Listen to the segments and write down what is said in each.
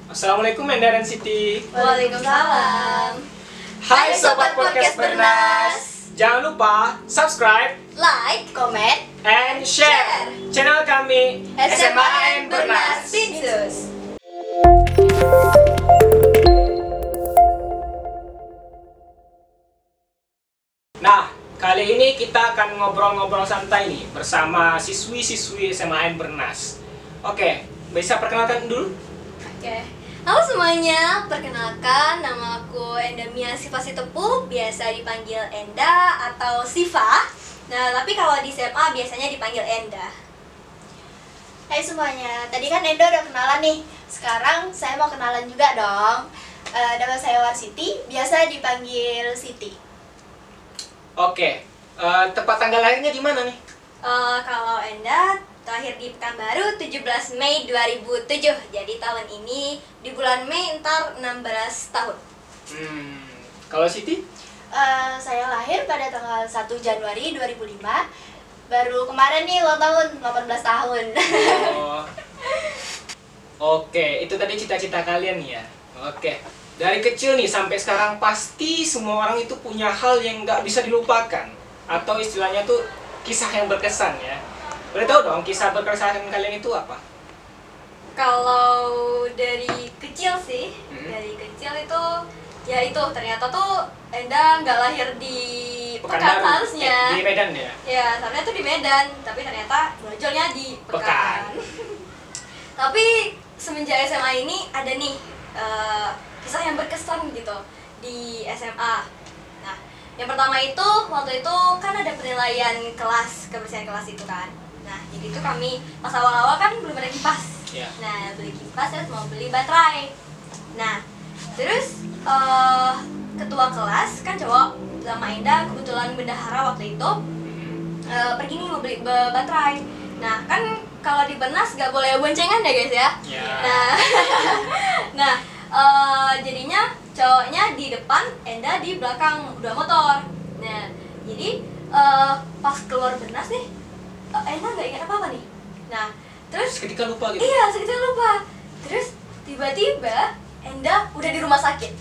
Assalamualaikum Enda dan Siti. Waalaikumsalam. Hai Sobat Podcast Bernas. Jangan lupa subscribe, Like, comment, and share channel kami SMAN Bernas. Pinsus. Nah, kali ini kita akan ngobrol-ngobrol santai nih bersama siswi-siswi SMAN Bernas. Oke, bisa perkenalkan dulu? Oke. Halo semuanya, perkenalkan nama aku Endamia Siva Sitepu, biasa dipanggil Enda atau Siva. Nah, tapi kalau di SMA biasanya dipanggil Enda. Hai semuanya, tadi kan Enda udah kenalan nih. Sekarang saya mau kenalan juga dong. Nama saya Warsiti, biasa dipanggil Siti. Oke, tepat tanggal lahirnya di mana nih? Kalau Enda terakhir di Pekanbaru 17 Mei 2007. Jadi tahun ini di bulan Mei ntar 16 tahun. Kalau Siti? Saya lahir pada tanggal 1 Januari 2005. Baru kemarin nih ulang tahun, 18 tahun. Oh. Oke, itu tadi cita-cita kalian ya. Oke, dari kecil nih sampai sekarang pasti semua orang itu punya hal yang nggak bisa dilupakan, atau istilahnya tuh kisah yang berkesan ya. Boleh tahu dong kisah berkesan kalian itu apa? Kalau dari kecil sih, dari kecil itu ya itu ternyata tuh Enda nggak lahir di Pekan seharusnya. Di Medan ya? Ya, seharusnya tuh di Medan, tapi ternyata brojolnya di Pekan. Tapi semenjak SMA ini ada nih kisah yang berkesan gitu di SMA. Nah, yang pertama itu waktu itu kan ada penilaian kelas, kebersihan kelas itu kan. Nah, jadi itu kami pas awal-awal kan belum ada kipas. Yeah. Nah, beli kipas terus mau beli baterai. Nah, terus ketua kelas kan cowok sama Enda kebetulan bendahara waktu itu pergi nih mau beli baterai. Nah, kan kalau di Bernas gak boleh boncengan ya guys ya. Yeah. Nah, jadinya cowoknya di depan, Enda di belakang udah motor. Nah, jadi pas keluar Bernas nih, Enda nggak ingat apa-apa nih. Nah, terus seketika lupa gitu? Iya, seketika lupa. Terus tiba-tiba Enda udah di rumah sakit.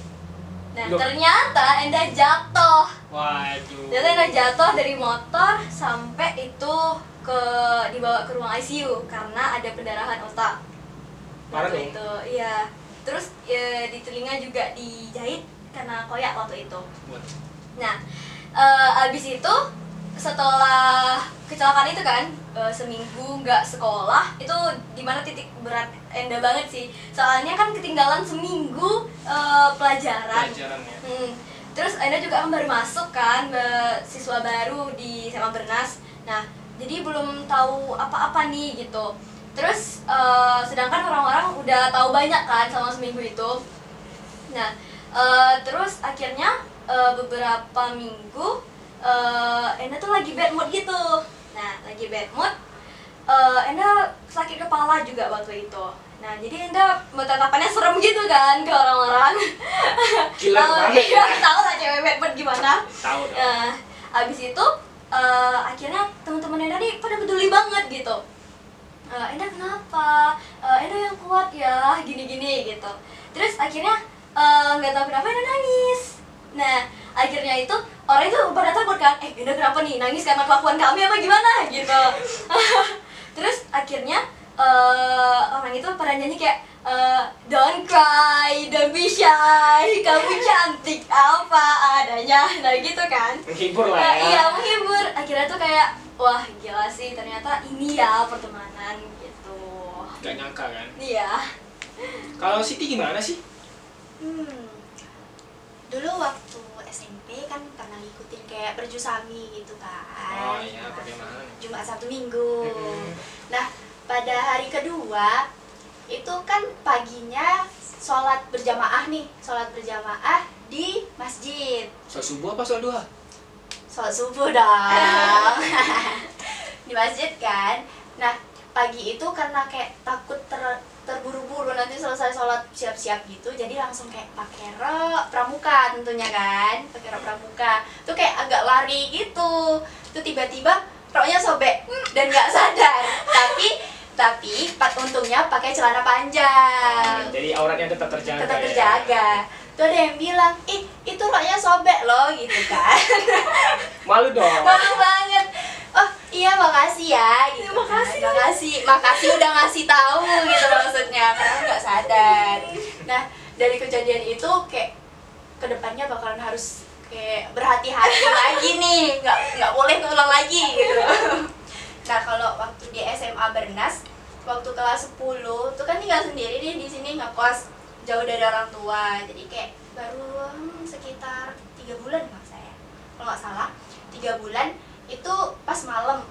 Nah, Loh. ternyata Enda jatuh. Waduh. Ternyata Enda jatuh dari motor sampai itu dibawa ke ruang ICU karena ada pendarahan otak. Parah Waktu dong. itu, iya. Terus di telinga juga dijahit karena koyak waktu itu. Nah, abis itu setelah kecelakaan itu kan seminggu nggak sekolah, itu dimana titik berat Enda banget sih, soalnya kan ketinggalan seminggu pelajaran ya. Terus Enda juga kan baru masuk kan, siswa baru di SMA Bernas. Nah, jadi belum tahu apa-apa nih gitu. Terus sedangkan orang-orang udah tahu banyak kan selama seminggu itu. Nah, terus akhirnya beberapa minggu Enda tuh lagi bad mood gitu. Nah, lagi bad mood, Enda sakit kepala juga waktu itu. Nah, jadi Enda tatapannya serem gitu kan ke orang-orang. Gila banget ya. Tahu lah cewek bad mood gimana. Tahu dong. Nah, abis itu akhirnya teman-teman Enda nih pada peduli banget gitu. Enda kenapa? Enda yang kuat ya, gini-gini gitu. Terus akhirnya nggak tahu kenapa Enda nangis. Nah, akhirnya itu orang itu pada takut kan, Enda kenapa nih, nangis karena kelakuan kami apa gimana gitu. Terus akhirnya orang itu pada nyanyi kayak don't cry, don't be shy, kamu cantik apa adanya. Nah gitu kan. Menghibur lah ya. Iya, menghibur. Akhirnya tuh kayak wah gila sih, ternyata ini ya pertemanan gitu. Gak nyangka kan? Iya. Kalau Siti gimana sih? Dulu waktu SMP kan pernah ngikutin kayak perjusami gitu kan. Oh iya, bagaimana? Jumat Sabtu Minggu. Nah, pada hari kedua itu kan paginya sholat berjamaah nih, sholat berjamaah di masjid. Sholat subuh apa sholat duha? Sholat subuh dong. Di masjid kan. Nah, pagi itu karena kayak takut terburu-buru nanti selesai sholat siap-siap gitu, jadi langsung kayak pakai rok pramuka tentunya kan, pakai rok pramuka tuh kayak agak lari gitu, tuh tiba-tiba roknya sobek dan nggak sadar, tapi Tapi untungnya pakai celana panjang. Jadi auratnya tetap terjaga. Tetap ya? terjaga. Tuh ada yang bilang, ih itu roknya sobek loh gitu kan. Malu dong. Malu banget. Oh iya makasih ya gitu. Makasih udah ngasih tahu gitu maksudnya, karena nggak sadar. Nah dari kejadian itu kayak kedepannya bakalan harus kayak berhati-hati lagi nih, nggak boleh ngulang lagi gitu. Nah kalau waktu di SMA Bernas, waktu kelas 10 tuh kan tinggal sendiri nih di sini ngekos jauh dari orang tua, jadi kayak baru sekitar 3 bulan kalau nggak salah 3 bulan itu pas malam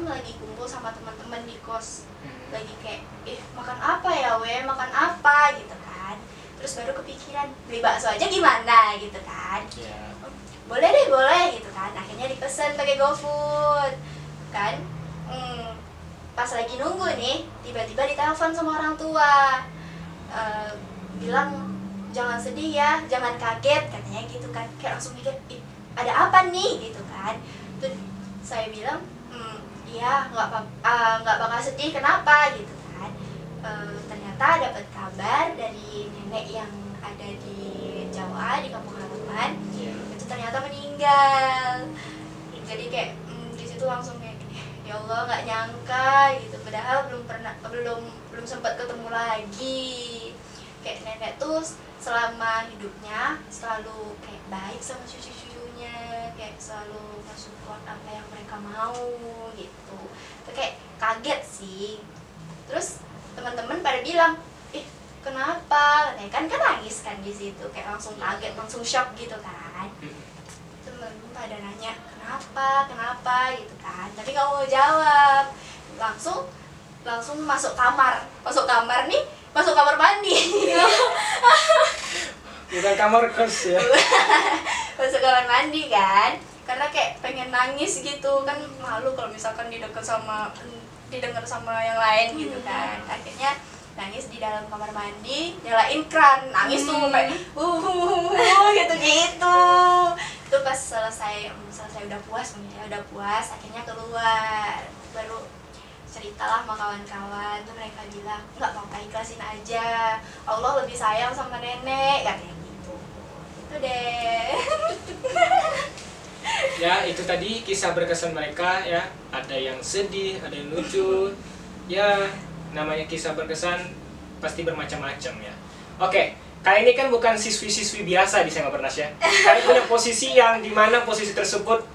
lagi kumpul sama teman-teman di kos, lagi kayak makan apa ya makan apa gitu kan, terus baru kepikiran beli bakso aja gimana gitu kan. Yeah. Boleh gitu kan, akhirnya dipesan pakai GoFood kan. Pas lagi nunggu nih tiba-tiba ditelepon sama orang tua, bilang jangan sedih ya, jangan kaget katanya gitu kan. Kayak langsung mikir ada apa nih gitu kan. Terus saya bilang iya nggak bakal sedih, kenapa gitu kan. Ternyata dapat kabar dari nenek yang ada di Jawa di kampung halaman, itu ternyata meninggal. Jadi kayak di situ langsung kayak ya Allah nggak nyangka gitu, padahal belum sempat ketemu lagi. Kayak nenek tuh selama hidupnya selalu kayak baik sama cucu-cucunya, kayak selalu support apa yang mereka mau gitu. Itu kayak kaget sih. Terus teman-teman pada bilang, kenapa? Katanya kan nangis kan di situ, kayak langsung kaget, langsung shock gitu kan. Teman-teman pada nanya kenapa gitu kan. Tapi nggak mau jawab, langsung masuk kamar nih. Masuk kamar mandi. Bukan kamar kos ya. Masuk kamar mandi kan, karena kayak pengen nangis gitu kan, malu kalau misalkan didengar sama yang lain gitu kan. Akhirnya nangis di dalam kamar mandi, nyalain kran, nangis tuh kayak gitu. Itu pas selesai udah puas, akhirnya keluar, baru ceritalah sama kawan-kawan. Tuh mereka bilang nggak apa-apa, ikhlasin aja, Allah lebih sayang sama nenek katanya gitu. Itu deh. Ya itu tadi kisah berkesan mereka ya, ada yang sedih, ada yang lucu. Ya namanya kisah berkesan pasti bermacam-macam ya. Oke, kali ini kan bukan siswi-siswi biasa di SMA Bernas ya. Kalian punya posisi yang dimana posisi tersebut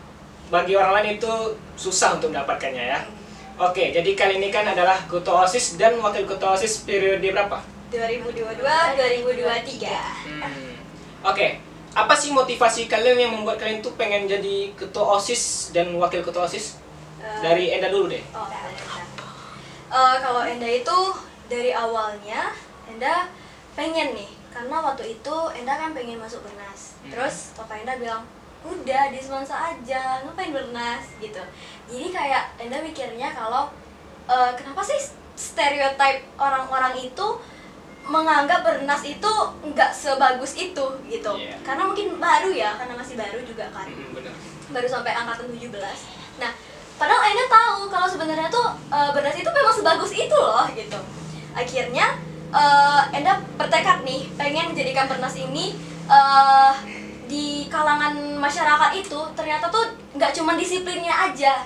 bagi orang lain itu susah untuk mendapatkannya ya. Oke, jadi kali ini kan adalah ketua OSIS dan wakil ketua OSIS periode berapa? 2022-2023. Oke, apa sih motivasi kalian yang membuat kalian tuh pengen jadi ketua OSIS dan wakil ketua OSIS? Dari Enda dulu deh. Kalau Enda itu dari awalnya Enda pengen nih, karena waktu itu Enda kan pengen masuk Bernas. Terus Papa Enda bilang, udah di Semansa aja, ngapain Bernas gitu. Jadi kayak Enda mikirnya kalau kenapa sih stereotip orang-orang itu menganggap Bernas itu nggak sebagus itu gitu. Karena mungkin baru ya, karena masih baru juga kan. Bener. Baru sampai angkatan 17. Nah, padahal Enda tahu kalau sebenarnya tuh Bernas itu memang sebagus itu loh gitu. Akhirnya Enda bertekad nih pengen menjadikan Bernas ini di kalangan masyarakat itu ternyata tuh nggak cuma disiplinnya aja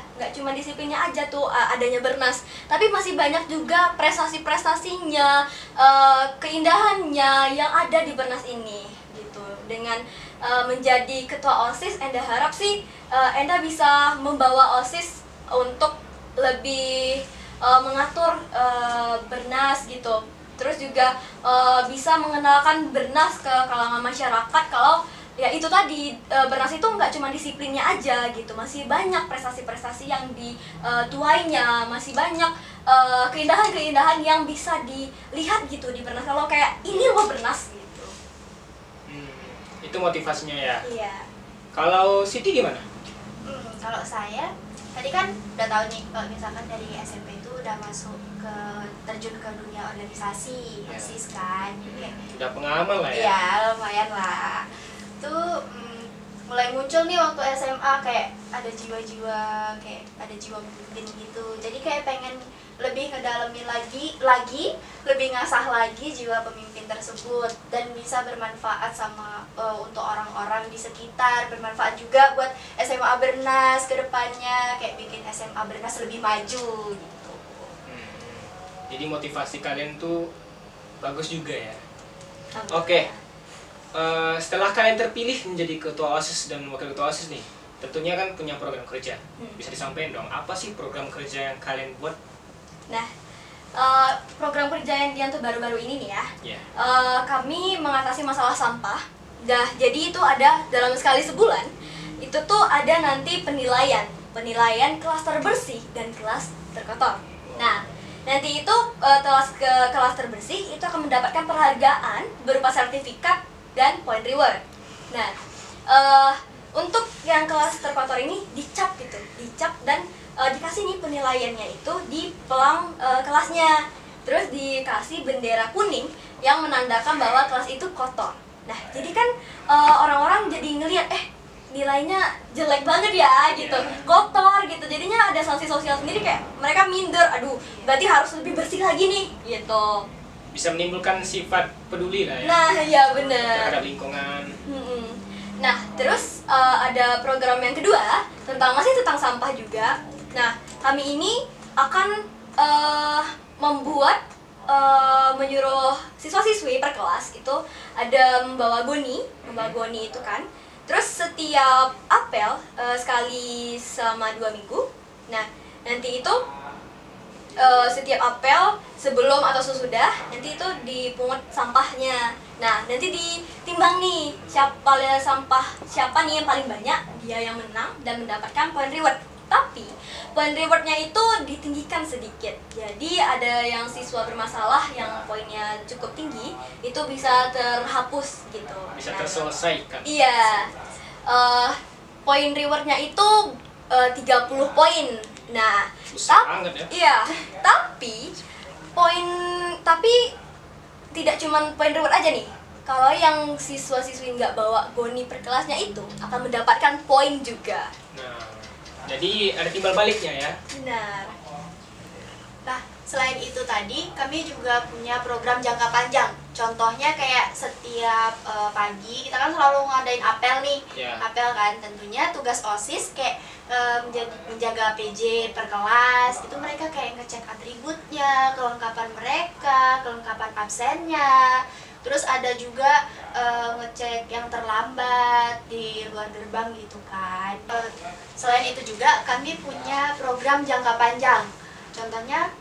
tuh adanya Bernas, tapi masih banyak juga prestasinya, keindahannya yang ada di Bernas ini gitu. Dengan menjadi ketua OSIS, Enda harap sih Enda bisa membawa OSIS untuk lebih mengatur Bernas gitu. Terus juga bisa mengenalkan Bernas ke kalangan masyarakat kalau ya itu tadi, Bernas itu nggak cuma disiplinnya aja gitu, masih banyak prestasi-prestasi yang dituainya, masih banyak keindahan-keindahan yang bisa dilihat gitu di Bernas. Kalau kayak ini loh Bernas gitu. Itu motivasinya ya. Iya. Kalau Siti gimana? Kalau saya tadi kan udah tahu nih, misalkan dari SMP itu udah masuk ke terjun ke dunia organisasi, OSIS kan. Jadi udah pengalaman lah ya. Iya, lumayan lah. Tuh mulai muncul nih waktu SMA kayak ada jiwa-jiwa kayak ada jiwa pemimpin gitu. Jadi kayak pengen lebih ngedalamin lagi lebih ngasah lagi jiwa pemimpin tersebut dan bisa bermanfaat sama untuk orang-orang di sekitar, bermanfaat juga buat SMA Bernas ke depannya, kayak bikin SMA Bernas lebih maju gitu. Jadi motivasi kalian tuh bagus juga ya. Oke. Setelah kalian terpilih menjadi ketua OSIS dan wakil ketua OSIS nih, tentunya kan punya program kerja. Bisa disampaikan dong, apa sih program kerja yang kalian buat? Nah, program kerja yang terbaru-baru ini nih ya, kami mengatasi masalah sampah. Nah, jadi itu ada dalam sekali sebulan, itu tuh ada nanti penilaian kelas terbersih dan kelas terkotor. Nah, nanti itu kelas terbersih itu akan mendapatkan penghargaan berupa sertifikat dan point reward. Nah, untuk yang kelas terkotor ini dicap dan dikasih nih penilaiannya itu di pelang kelasnya, terus dikasih bendera kuning yang menandakan bahwa kelas itu kotor. Nah, jadi kan orang-orang jadi ngelihat nilainya jelek banget ya gitu, kotor gitu, jadinya ada sanksi sosial sendiri, kayak mereka minder, aduh berarti harus lebih bersih lagi nih gitu. Bisa menimbulkan sifat peduli lah ya. Nah ya bener, terhadap lingkungan. Nah terus ada program yang kedua tentang sampah juga. Nah kami ini akan menyuruh siswa-siswi per kelas itu ada membawa goni itu kan. Terus setiap apel sekali selama 2 minggu. Nah nanti itu setiap apel sebelum atau sesudah nanti itu dipungut sampahnya. Nah nanti ditimbang nih siapa nih yang paling banyak, dia yang menang dan mendapatkan point reward. Tapi point rewardnya itu ditinggikan sedikit. Jadi ada yang siswa bermasalah yang poinnya cukup tinggi itu bisa terhapus gitu. Bisa terselesaikan. Iya. Poin rewardnya itu 30 poin. Nah, banget ya. Iya, tapi tidak cuma poin reward aja nih. Kalau yang siswa-siswi nggak bawa goni per kelasnya itu akan mendapatkan poin juga. Nah, jadi ada timbal baliknya ya. Benar. Nah, selain itu tadi kami juga punya program jangka panjang. Contohnya kayak setiap pagi kita kan selalu ngadain apel nih. Apel kan, tentunya tugas OSIS kayak menjaga PJ per kelas. Itu mereka kayak ngecek atributnya, kelengkapan mereka, kelengkapan absennya. Terus ada juga ngecek yang terlambat di luar gerbang gitu kan. Selain itu juga kami punya program jangka panjang. Contohnya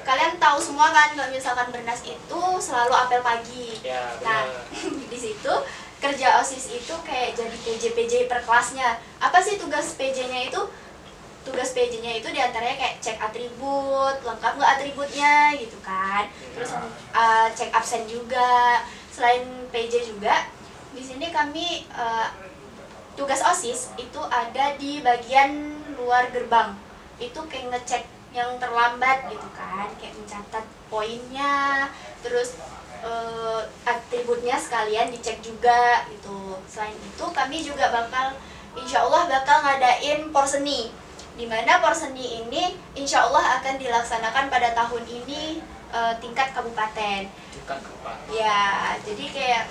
kalian tahu semua kan kalau misalkan Bernas itu selalu apel pagi. Ya, nah, di situ kerja OSIS itu kayak jadi PJ per kelasnya. Apa sih tugas PJ-nya itu? Tugas PJ-nya itu diantaranya kayak cek atribut, lengkap nggak atributnya gitu kan. Terus cek absen juga. Selain PJ juga, di sini kami tugas OSIS itu ada di bagian luar gerbang. Itu kayak ngecek yang terlambat gitu kan, kayak mencatat poinnya, terus atributnya sekalian dicek juga gitu. Selain itu kami juga insya Allah bakal ngadain porseni, dimana porseni ini insya Allah akan dilaksanakan pada tahun ini tingkat kabupaten. Ya, jadi kayak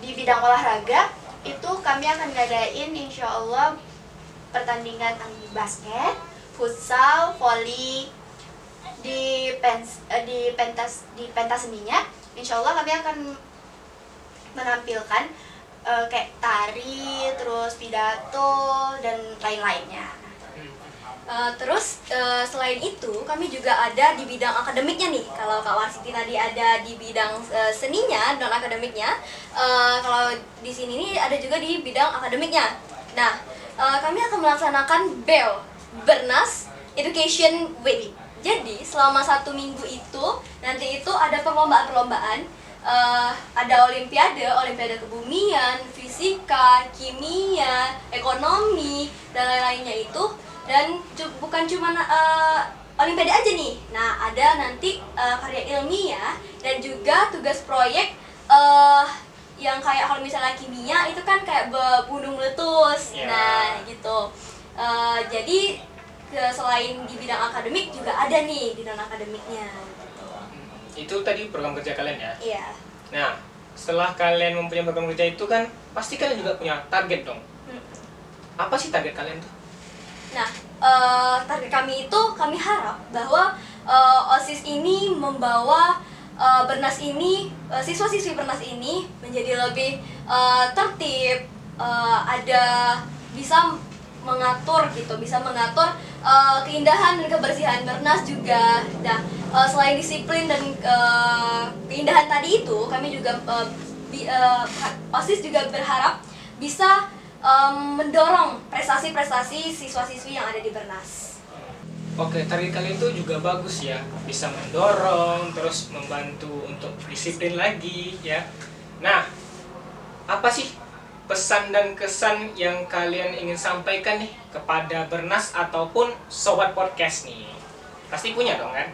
di bidang olahraga itu kami akan ngadain insya Allah pertandingan basket, futsal, voli, di pentas seninya, insya Allah kami akan menampilkan kayak tari, terus pidato dan lain-lainnya. Terus selain itu kami juga ada di bidang akademiknya nih. Kalau Kak Warsiti tadi ada di bidang seninya, non akademiknya. Kalau di sini nih ada juga di bidang akademiknya. Nah, kami akan melaksanakan Bernas Education Week. Jadi selama 1 minggu itu nanti itu ada perlombaan-perlombaan, ada olimpiade kebumian, fisika, kimia, ekonomi dan lain-lainnya itu. Dan bukan cuma olimpiade aja nih. Nah ada nanti karya ilmiah dan juga tugas proyek yang kayak kalau kalau misalnya kimia itu kan kayak gunung meletus. Ya. Nah, gitu. Jadi selain di bidang akademik juga ada nih di non akademiknya. Gitu. Itu tadi program kerja kalian ya. Iya. Nah, setelah kalian mempunyai program kerja itu kan pasti kalian juga punya target dong. Apa sih target kalian tuh? Nah, target kami itu kami harap bahwa OSIS ini membawa Bernas ini, siswa-siswi Bernas ini menjadi lebih tertib, ada bisa mengatur gitu, bisa mengatur keindahan dan kebersihan Bernas juga. Nah, selain disiplin dan keindahan tadi itu, kami juga OSIS juga berharap bisa mendorong prestasi-prestasi siswa-siswi yang ada di Bernas. Oke, target kalian itu juga bagus ya, bisa mendorong, terus membantu untuk disiplin lagi ya. Nah, apa sih pesan dan kesan yang kalian ingin sampaikan nih kepada Bernas ataupun Sobat Podcast nih? Pasti punya dong kan?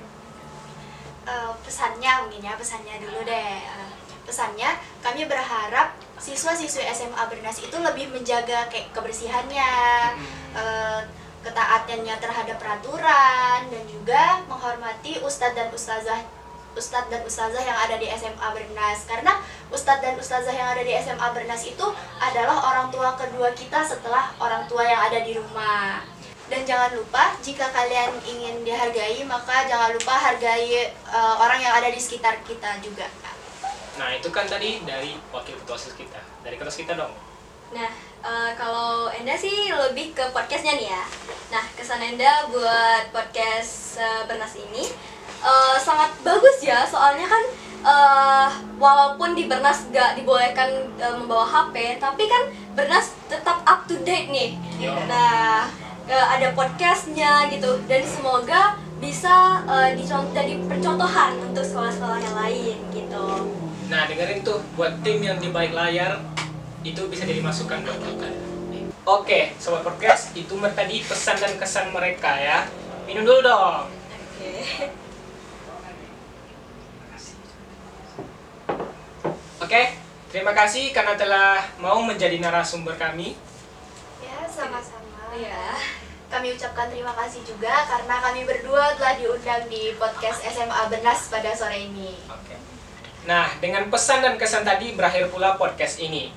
Pesannya mungkin ya, pesannya dulu deh. Pesannya, kami berharap siswa-siswi SMA Bernas itu lebih menjaga kayak kebersihannya, ketaatannya terhadap peraturan, dan juga menghormati ustadz dan ustazah yang ada di SMA Bernas. Karena ustadz dan ustazah yang ada di SMA Bernas itu adalah orang tua kedua kita setelah orang tua yang ada di rumah. Dan jangan lupa, jika kalian ingin dihargai, maka jangan lupa hargai orang yang ada di sekitar kita juga. Nah, itu kan tadi dari wakil ketua OSIS kita, dari kelas kita dong. Nah, kalau Enda sih lebih ke podcastnya nih ya. Nah, kesan Enda buat podcast Bernas ini sangat bagus ya. Soalnya kan walaupun di Bernas gak dibolehkan membawa HP, tapi kan Bernas tetap up to date nih. Yo. Nah, ada podcastnya gitu. Dan semoga bisa jadi percontohan untuk sekolah-sekolah yang lain gitu. Nah, dengerin tuh, buat tim yang di balik layar, itu bisa jadi masukan buat kita. Oke, Sobat Podcast, itu tadi pesan dan kesan mereka ya. Minum dulu dong. Oke, terima kasih karena telah mau menjadi narasumber kami. Ya, sama-sama. Iya. Kami ucapkan terima kasih juga karena kami berdua telah diundang di podcast SMA Bernas pada sore ini. Oke. Nah, dengan pesan dan kesan tadi berakhir pula podcast ini.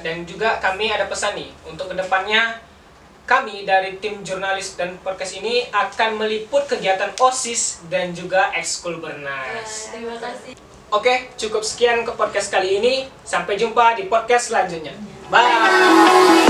Dan juga kami ada pesan nih, untuk kedepannya kami dari tim jurnalis dan podcast ini akan meliput kegiatan OSIS dan juga ekskul Bernas. Terima kasih. Oke, cukup sekian ke podcast kali ini. Sampai jumpa di podcast selanjutnya. Bye!